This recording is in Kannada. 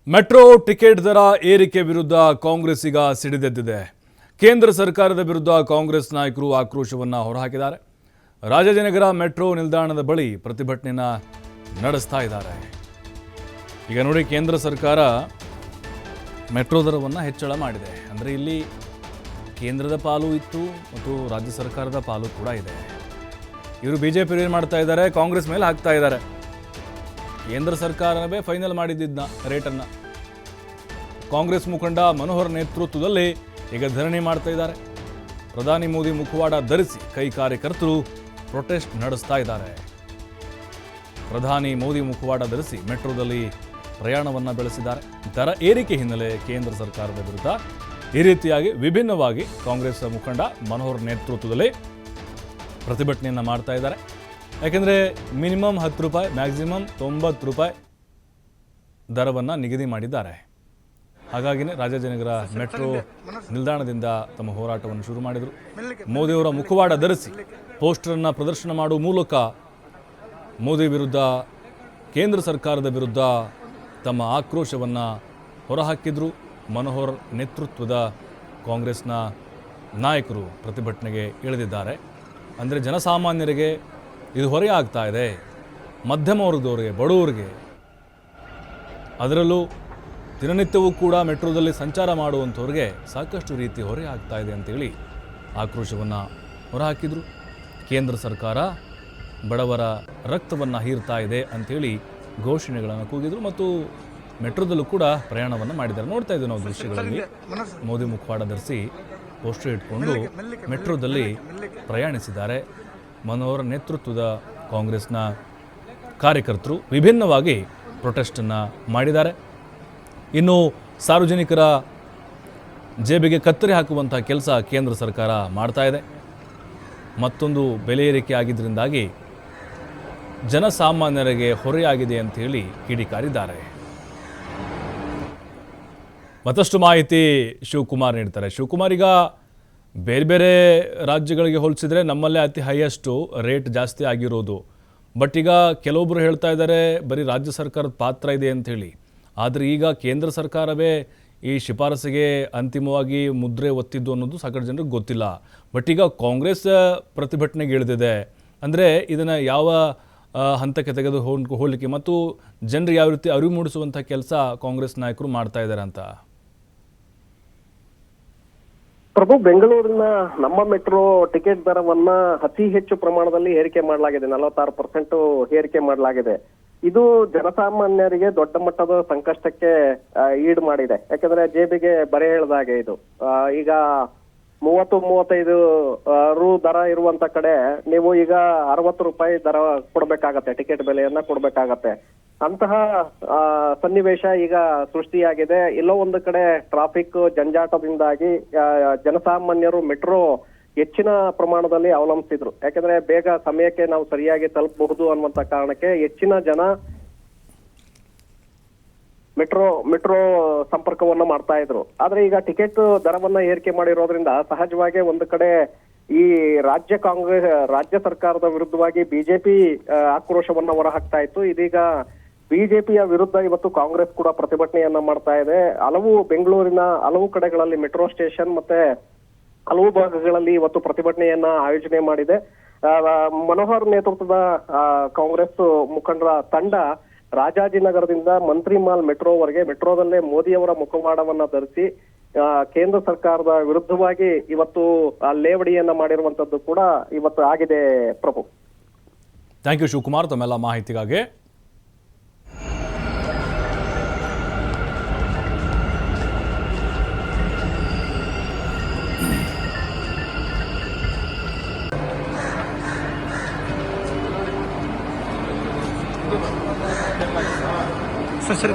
ಮೆಟ್ರೋ ಟಿಕೆಟ್ ದರ ಏರಿಕೆ ವಿರುದ್ಧ ಕಾಂಗ್ರೆಸ್ ಈಗ ಸಿಡಿದೆದ್ದಿದೆ. ಕೇಂದ್ರ ಸರ್ಕಾರದ ವಿರುದ್ಧ ಕಾಂಗ್ರೆಸ್ ನಾಯಕರು ಆಕ್ರೋಶವನ್ನು ಹೊರಹಾಕಿದ್ದಾರೆ. ರಾಜಾಜಿನಗರ ಮೆಟ್ರೋ ನಿಲ್ದಾಣದ ಬಳಿ ಪ್ರತಿಭಟನೆಯನ್ನು ನಡೆಸ್ತಾ ಇದ್ದಾರೆ. ಈಗ ನೋಡಿ, ಕೇಂದ್ರ ಸರ್ಕಾರ ಮೆಟ್ರೋ ದರವನ್ನು ಹೆಚ್ಚಳ ಮಾಡಿದೆ. ಅಂದರೆ ಇಲ್ಲಿ ಕೇಂದ್ರದ ಪಾಲು ಇತ್ತು ಮತ್ತು ರಾಜ್ಯ ಸರ್ಕಾರದ ಪಾಲು ಕೂಡ ಇದೆ. ಇವರು ಬಿಜೆಪಿ ಏನು ಮಾಡ್ತಾ ಇದ್ದಾರೆ, ಕಾಂಗ್ರೆಸ್ ಮೇಲೆ ಹಾಕ್ತಾ ಇದ್ದಾರೆ. ಕೇಂದ್ರ ಸರ್ಕಾರವೇ ಫೈನಲ್ ಮಾಡಿದ್ದ ರೇಟನ್ನು ಕಾಂಗ್ರೆಸ್ ಮುಖಂಡ ಮನೋಹರ್ ನೇತೃತ್ವದಲ್ಲಿ ಈಗ ಧರಣಿ ಮಾಡ್ತಾ ಇದ್ದಾರೆ. ಪ್ರಧಾನಿ ಮೋದಿ ಮುಖವಾಡ ಧರಿಸಿ ಕೈ ಕಾರ್ಯಕರ್ತರು ಪ್ರೊಟೆಸ್ಟ್ ನಡೆಸ್ತಾ ಇದ್ದಾರೆ. ಪ್ರಧಾನಿ ಮೋದಿ ಮುಖವಾಡ ಧರಿಸಿ ಮೆಟ್ರೋದಲ್ಲಿ ಪ್ರಯಾಣವನ್ನು ಬೆಳೆಸಿದ್ದಾರೆ. ದರ ಏರಿಕೆ ಹಿನ್ನೆಲೆ ಕೇಂದ್ರ ಸರ್ಕಾರದ ವಿರುದ್ಧ ಈ ರೀತಿಯಾಗಿ ವಿಭಿನ್ನವಾಗಿ ಕಾಂಗ್ರೆಸ್ ಮುಖಂಡ ಮನೋಹರ್ ನೇತೃತ್ವದಲ್ಲಿ ಪ್ರತಿಭಟನೆಯನ್ನು ಮಾಡ್ತಾ ಇದ್ದಾರೆ. ಯಾಕೆಂದರೆ ಮಿನಿಮಮ್ 10 ರೂಪಾಯಿ, ಮ್ಯಾಕ್ಸಿಮಮ್ 90 ರೂಪಾಯಿ ದರವನ್ನು ನಿಗದಿ ಮಾಡಿದ್ದಾರೆ. ಹಾಗಾಗಿನೇ ರಾಜಾಜಿನಗರ ಮೆಟ್ರೋ ನಿಲ್ದಾಣದಿಂದ ತಮ್ಮ ಹೋರಾಟವನ್ನು ಶುರು ಮಾಡಿದರು. ಮೋದಿಯವರ ಮುಖವಾಡ ಧರಿಸಿ ಪೋಸ್ಟರನ್ನು ಪ್ರದರ್ಶನ ಮಾಡುವ ಮೂಲಕ ಮೋದಿ ವಿರುದ್ಧ, ಕೇಂದ್ರ ಸರ್ಕಾರದ ವಿರುದ್ಧ ತಮ್ಮ ಆಕ್ರೋಶವನ್ನು ಹೊರಹಾಕಿದ್ರು. ಮನೋಹರ್ ನೇತೃತ್ವದ ಕಾಂಗ್ರೆಸ್ನ ನಾಯಕರು ಪ್ರತಿಭಟನೆಗೆ ಇಳಿದಿದ್ದಾರೆ. ಅಂದರೆ ಜನಸಾಮಾನ್ಯರಿಗೆ ಇದು ಹೊರೆ ಆಗ್ತಾ ಇದೆ, ಮಧ್ಯಮ ವರ್ಗದವರಿಗೆ, ಬಡವರಿಗೆ, ಅದರಲ್ಲೂ ದಿನನಿತ್ಯವೂ ಕೂಡ ಮೆಟ್ರೋದಲ್ಲಿ ಸಂಚಾರ ಮಾಡುವಂಥವ್ರಿಗೆ ಸಾಕಷ್ಟು ರೀತಿ ಹೊರೆ ಆಗ್ತಾ ಇದೆ ಅಂತೇಳಿ ಆಕ್ರೋಶವನ್ನು ಹೊರಹಾಕಿದರು. ಕೇಂದ್ರ ಸರ್ಕಾರ ಬಡವರ ರಕ್ತವನ್ನು ಹೀರ್ತಾ ಇದೆ ಅಂಥೇಳಿ ಘೋಷಣೆಗಳನ್ನು ಕೂಗಿದರು ಮತ್ತು ಮೆಟ್ರೋದಲ್ಲೂ ಕೂಡ ಪ್ರಯಾಣವನ್ನು ಮಾಡಿದ್ದಾರೆ. ನೋಡ್ತಾ ಇದ್ದೀವಿ ನಾವು ದೃಶ್ಯಗಳಲ್ಲಿ. ಮೋದಿ ಮುಖವಾಡ ಧರಿಸಿ ಪೋಸ್ಟರ್ ಇಟ್ಕೊಂಡು ಮೆಟ್ರೋದಲ್ಲಿ ಪ್ರಯಾಣಿಸಿದ್ದಾರೆ. ಮನೋಹರ್ ನೇತೃತ್ವದ ಕಾಂಗ್ರೆಸ್ನ ಕಾರ್ಯಕರ್ತರು ವಿಭಿನ್ನವಾಗಿ ಪ್ರೊಟೆಸ್ಟನ್ನು ಮಾಡಿದ್ದಾರೆ. ಇನ್ನು ಸಾರ್ವಜನಿಕರ ಜೇಬಿಗೆ ಕತ್ತರಿ ಹಾಕುವಂಥ ಕೆಲಸ ಕೇಂದ್ರ ಸರ್ಕಾರ ಮಾಡ್ತಾ ಇದೆ. ಮತ್ತೊಂದು ಬೆಲೆ ಏರಿಕೆ ಆಗಿದ್ದರಿಂದಾಗಿ ಜನಸಾಮಾನ್ಯರಿಗೆ ಹೊರೆಯಾಗಿದೆ ಅಂಥೇಳಿ ಕಿಡಿಕಾರಿದ್ದಾರೆ. ಮತ್ತಷ್ಟು ಮಾಹಿತಿ ಶಿವಕುಮಾರ್ ನೀಡ್ತಾರೆ. ಶಿವಕುಮಾರ್, ಈಗ ಬೇರೆ ಬೇರೆ ರಾಜ್ಯಗಳಿಗೆ ಹೋಲಿಸಿದರೆ ನಮ್ಮಲ್ಲೇ ಅತಿ ಹೈಯೆಸ್ಟು ರೇಟ್ ಜಾಸ್ತಿ ಆಗಿರೋದು. ಬಟ್ ಈಗ ಕೆಲವೊಬ್ಬರು ಹೇಳ್ತಾ ಇದ್ದಾರೆ ಬರೀ ರಾಜ್ಯ ಸರ್ಕಾರದ ಪಾತ್ರ ಇದೆ ಅಂಥೇಳಿ. ಆದರೆ ಈಗ ಕೇಂದ್ರ ಸರ್ಕಾರವೇ ಈ ಶಿಫಾರಸಿಗೆ ಅಂತಿಮವಾಗಿ ಮುದ್ರೆ ಒತ್ತಿದ್ದು ಅನ್ನೋದು ಸಾಕಷ್ಟು ಜನರಿಗೆ ಗೊತ್ತಿಲ್ಲ. ಬಟ್ ಈಗ ಕಾಂಗ್ರೆಸ್ ಪ್ರತಿಭಟನೆಗೆ ಇಳಿದಿದೆ. ಅಂದರೆ ಇದನ್ನು ಯಾವ ಹಂತಕ್ಕೆ ತೆಗೆದು ಹೋಲಿಕೆ ಮತ್ತು ಜನರು ಯಾವ ರೀತಿ ಅರಿವು ಮೂಡಿಸುವಂಥ ಕೆಲಸ ಕಾಂಗ್ರೆಸ್ ನಾಯಕರು ಮಾಡ್ತಾ ಇದ್ದಾರೆ ಅಂತ? ಪ್ರಭು, ಬೆಂಗಳೂರಿನ ನಮ್ಮ ಮೆಟ್ರೋ ಟಿಕೆಟ್ ದರವನ್ನ ಅತಿ ಹೆಚ್ಚು ಪ್ರಮಾಣದಲ್ಲಿ ಏರಿಕೆ ಮಾಡಲಾಗಿದೆ. 46% ಏರಿಕೆ ಮಾಡಲಾಗಿದೆ. ಇದು ಜನಸಾಮಾನ್ಯರಿಗೆ ದೊಡ್ಡ ಮಟ್ಟದ ಸಂಕಷ್ಟಕ್ಕೆ ಈಡು ಮಾಡಿದೆ. ಯಾಕಂದ್ರೆ ಜೇಬಿಗೆ ಬರೆ ಹೇಳ್ದಾಗೆ ಇದು. ಈಗ 30-35 ರು ದರ ಇರುವಂತ ಕಡೆ ನೀವು ಈಗ 60 ರೂಪಾಯಿ ದರ ಕೊಡ್ಬೇಕಾಗತ್ತೆ, ಟಿಕೆಟ್ ಬೆಲೆಯನ್ನ ಕೊಡ್ಬೇಕಾಗತ್ತೆ. ಅಂತಹ ಸನ್ನಿವೇಶ ಈಗ ಸೃಷ್ಟಿಯಾಗಿದೆ. ಎಲ್ಲೋ ಒಂದು ಕಡೆ ಟ್ರಾಫಿಕ್ ಜಂಜಾಟದಿಂದಾಗಿ ಜನಸಾಮಾನ್ಯರು ಮೆಟ್ರೋ ಹೆಚ್ಚಿನ ಪ್ರಮಾಣದಲ್ಲಿ ಅವಲಂಬಿಸಿದ್ರು. ಯಾಕಂದ್ರೆ ಬೇಗ ಸಮಯಕ್ಕೆ ನಾವು ಸರಿಯಾಗಿ ತಲುಪಬಹುದು ಅನ್ನುವಂತ ಕಾರಣಕ್ಕೆ ಹೆಚ್ಚಿನ ಜನ ಮೆಟ್ರೋ ಸಂಪರ್ಕವನ್ನ ಮಾಡ್ತಾ ಇದ್ರು. ಆದ್ರೆ ಈಗ ಟಿಕೆಟ್ ದರವನ್ನ ಏರಿಕೆ ಮಾಡಿರೋದ್ರಿಂದ ಸಹಜವಾಗಿ ಒಂದು ಕಡೆ ಈ ರಾಜ್ಯ ಸರ್ಕಾರದ ವಿರುದ್ಧವಾಗಿ ಬಿಜೆಪಿ ಆಕ್ರೋಶವನ್ನ ಹೊರಹಾಕ್ತಾ ಇತ್ತು. ಇದೀಗ ಬಿಜೆಪಿಯ ವಿರುದ್ಧ ಇವತ್ತು ಕಾಂಗ್ರೆಸ್ ಕೂಡ ಪ್ರತಿಭಟನೆಯನ್ನ ಮಾಡ್ತಾ ಇದೆ. ಬೆಂಗಳೂರಿನ ಹಲವು ಕಡೆಗಳಲ್ಲಿ ಮೆಟ್ರೋ ಸ್ಟೇಷನ್ ಮತ್ತೆ ಹಲವು ಭಾಗಗಳಲ್ಲಿ ಇವತ್ತು ಪ್ರತಿಭಟನೆಯನ್ನ ಆಯೋಜನೆ ಮಾಡಿದೆ. ಮನೋಹರ್ ನೇತೃತ್ವದ ಕಾಂಗ್ರೆಸ್ ಮುಖಂಡರ ತಂಡ ರಾಜಾಜಿನಗರದಿಂದ ಮಂತ್ರಿ ಮಾಲ್ ಮೆಟ್ರೋವರೆಗೆ ಮೆಟ್ರೋದಲ್ಲೇ ಮೋದಿಯವರ ಮುಖವಾಡವನ್ನ ಧರಿಸಿ ಕೇಂದ್ರ ಸರ್ಕಾರದ ವಿರುದ್ಧವಾಗಿ ಇವತ್ತು ಲೇವಡಿಯನ್ನ ಮಾಡಿರುವಂತದ್ದು ಕೂಡ ಇವತ್ತು ಆಗಿದೆ. ಪ್ರಭು, ಥ್ಯಾಂಕ್ ಯು ಶಿವಕುಮಾರ್ ತಮ್ಮೆಲ್ಲ ಮಾಹಿತಿಗಾಗಿ. ಸರಿ